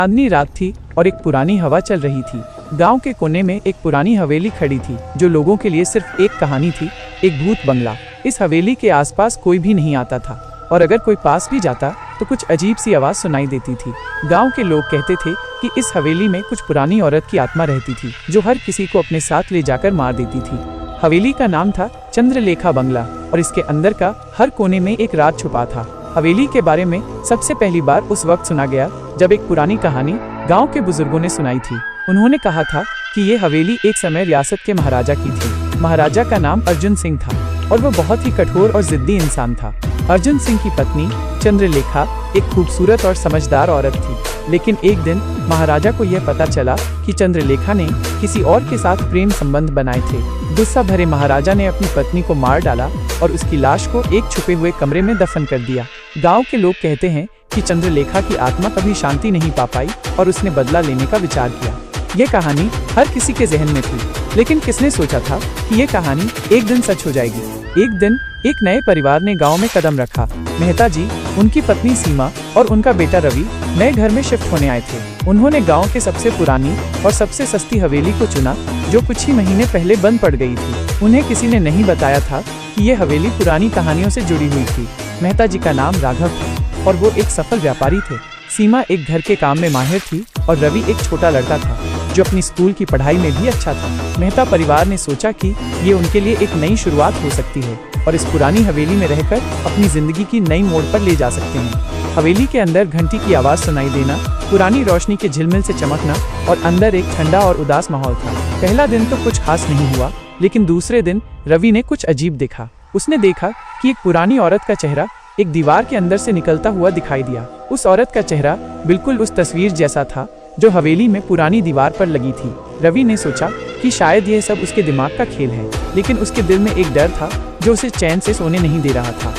चांदनी रात थी और एक पुरानी हवा चल रही थी। गांव के कोने में एक पुरानी हवेली खड़ी थी जो लोगों के लिए सिर्फ एक कहानी थी, एक भूत बंगला। इस हवेली के आसपास कोई भी नहीं आता था और अगर कोई पास भी जाता तो कुछ अजीब सी आवाज सुनाई देती थी। गांव के लोग कहते थे कि इस हवेली में कुछ पुरानी औरत की आत्मा रहती थी जो हर किसी को अपने साथ ले जाकर मार देती थी। हवेली का नाम था चंद्रलेखा बंगला और इसके अंदर का हर कोने में एक राज छुपा था। हवेली के बारे में सबसे पहली बार उस वक्त सुना गया जब एक पुरानी कहानी गांव के बुजुर्गों ने सुनाई थी। उन्होंने कहा था कि ये हवेली एक समय रियासत के महाराजा की थी। महाराजा का नाम अर्जुन सिंह था और वो बहुत ही कठोर और जिद्दी इंसान था। अर्जुन सिंह की पत्नी चंद्रलेखा एक खूबसूरत और समझदार औरत थी, लेकिन एक दिन महाराजा को यह पता चला कि चंद्रलेखा ने किसी और के साथ प्रेम संबंध बनाए थे। गुस्सा भरे महाराजा ने अपनी पत्नी को मार डाला और उसकी लाश को एक छुपे हुए कमरे में दफन कर दिया। गांव के लोग कहते हैं कि चंद्रलेखा की आत्मा कभी शांति नहीं पा पाई और उसने बदला लेने का विचार किया। ये कहानी हर किसी के जहन में थी, लेकिन किसने सोचा था कि ये कहानी एक दिन सच हो जाएगी। एक दिन एक नए परिवार ने गांव में कदम रखा। मेहता जी, उनकी पत्नी सीमा और उनका बेटा रवि नए घर में शिफ्ट होने आए थे। उन्होंने गांव के सबसे पुरानी और सबसे सस्ती हवेली को चुना जो कुछ ही महीने पहले बंद पड़ गई थी। उन्हें किसी ने नहीं बताया था कि ये हवेली पुरानी कहानियों से जुड़ी हुई थी। मेहता जी का नाम राघव था और वो एक सफल व्यापारी थे। सीमा एक घर के काम में माहिर थी और रवि एक छोटा लड़का था जो अपनी स्कूल की पढ़ाई में भी अच्छा था। मेहता परिवार ने सोचा कि ये उनके लिए एक नई शुरुआत हो सकती है और इस पुरानी हवेली में रहकर अपनी जिंदगी की नई मोड़ पर ले जा सकते हैं। हवेली के अंदर घंटी की आवाज सुनाई देना, पुरानी रोशनी के झिलमिल से चमकना और अंदर एक ठंडा और उदास माहौल था। पहला दिन तो कुछ खास नहीं हुआ, लेकिन दूसरे दिन रवि ने कुछ अजीब देखा। उसने देखा कि एक पुरानी औरत का चेहरा एक दीवार के अंदर से निकलता हुआ दिखाई दिया। उस औरत का चेहरा बिल्कुल उस तस्वीर जैसा था जो हवेली में पुरानी दीवार पर लगी थी। रवि ने सोचा कि शायद यह सब उसके दिमाग का खेल है, लेकिन उसके दिल में एक डर था जो उसे चैन से सोने नहीं दे रहा था।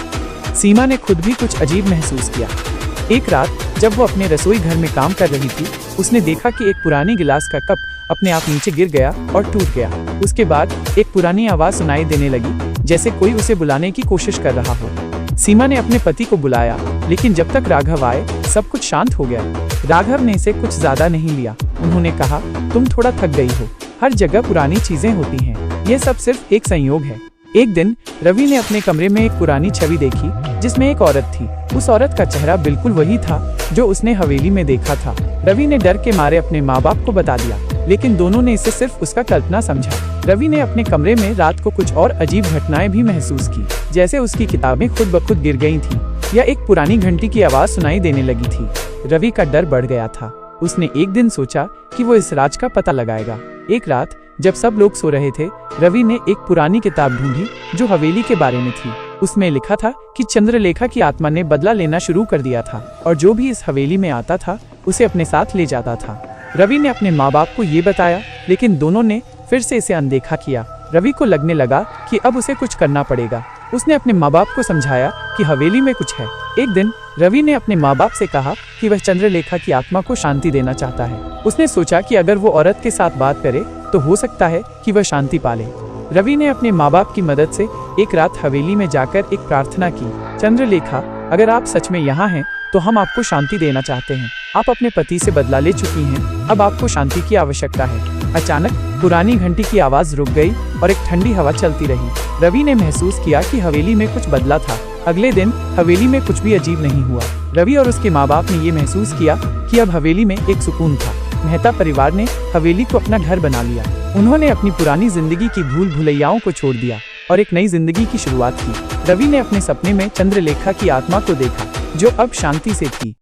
सीमा ने खुद भी कुछ अजीब महसूस किया। एक रात जब वो अपने रसोई घर में काम कर रही थी, उसने देखा कि एक पुरानी गिलास का कप अपने आप नीचे गिर गया और टूट गया। उसके बाद एक पुरानी आवाज सुनाई देने लगी, जैसे कोई उसे बुलाने की कोशिश कर रहा हो। सीमा ने अपने पति को बुलाया, लेकिन जब तक राघव आए सब कुछ शांत हो गया। राघव ने इसे कुछ ज्यादा नहीं लिया। उन्होंने कहा, तुम थोड़ा थक गई हो, हर जगह पुरानी चीजें होती हैं, ये सब सिर्फ एक संयोग है। एक दिन रवि ने अपने कमरे में एक पुरानी छवि देखी जिसमें एक औरत थी। उस औरत का चेहरा बिल्कुल वही था जो उसने हवेली में देखा था। रवि ने डर के मारे अपने माँ बाप को बता दिया, लेकिन दोनों ने इसे सिर्फ उसका कल्पना समझा। रवि ने अपने कमरे में रात को कुछ और अजीब घटनाएं भी महसूस की, जैसे उसकी किताबें खुद ब खुद गिर गई थी या एक पुरानी घंटी की आवाज सुनाई देने लगी थी। रवि का डर बढ़ गया था। उसने एक दिन सोचा कि वो इस राज का पता लगाएगा। एक रात जब सब लोग सो रहे थे, रवि ने एक पुरानी किताब ढूंढी जो हवेली के बारे में थी। उसमें लिखा था कि चंद्रलेखा की आत्मा ने बदला लेना शुरू कर दिया था और जो भी इस हवेली में आता था उसे अपने साथ ले जाता था। रवि ने अपने माँ बाप को ये बताया, लेकिन दोनों ने फिर से इसे अनदेखा किया। रवि को लगने लगा कि अब उसे कुछ करना पड़ेगा। उसने अपने माँ बाप को समझाया कि हवेली में कुछ है। एक दिन रवि ने अपने माँ बाप से कहा कि वह चंद्रलेखा की आत्मा को शांति देना चाहता है। उसने सोचा कि अगर वो औरत के साथ बात करे तो हो सकता है कि वह शांति पाले। रवि ने अपने माँ बाप की मदद से एक रात हवेली में जाकर एक प्रार्थना की, चंद्रलेखा, अगर आप सच में यहाँ हैं तो हम आपको शांति देना चाहते हैं। आप अपने पति से बदला ले चुकी हैं, अब आपको शांति की आवश्यकता है। अचानक पुरानी घंटी की आवाज रुक गई और एक ठंडी हवा चलती रही। रवि ने महसूस किया कि हवेली में कुछ बदला था। अगले दिन हवेली में कुछ भी अजीब नहीं हुआ। रवि और उसके माँ बाप ने ये महसूस किया कि अब हवेली में एक सुकून था। मेहता परिवार ने हवेली को अपना घर बना लिया। उन्होंने अपनी पुरानी जिंदगी की भूल भुलैयाओं को छोड़ दिया और एक नई जिंदगी की शुरुआत की। रवि ने अपने सपने में चंद्रलेखा की आत्मा को देखा जो अब शांति से थी।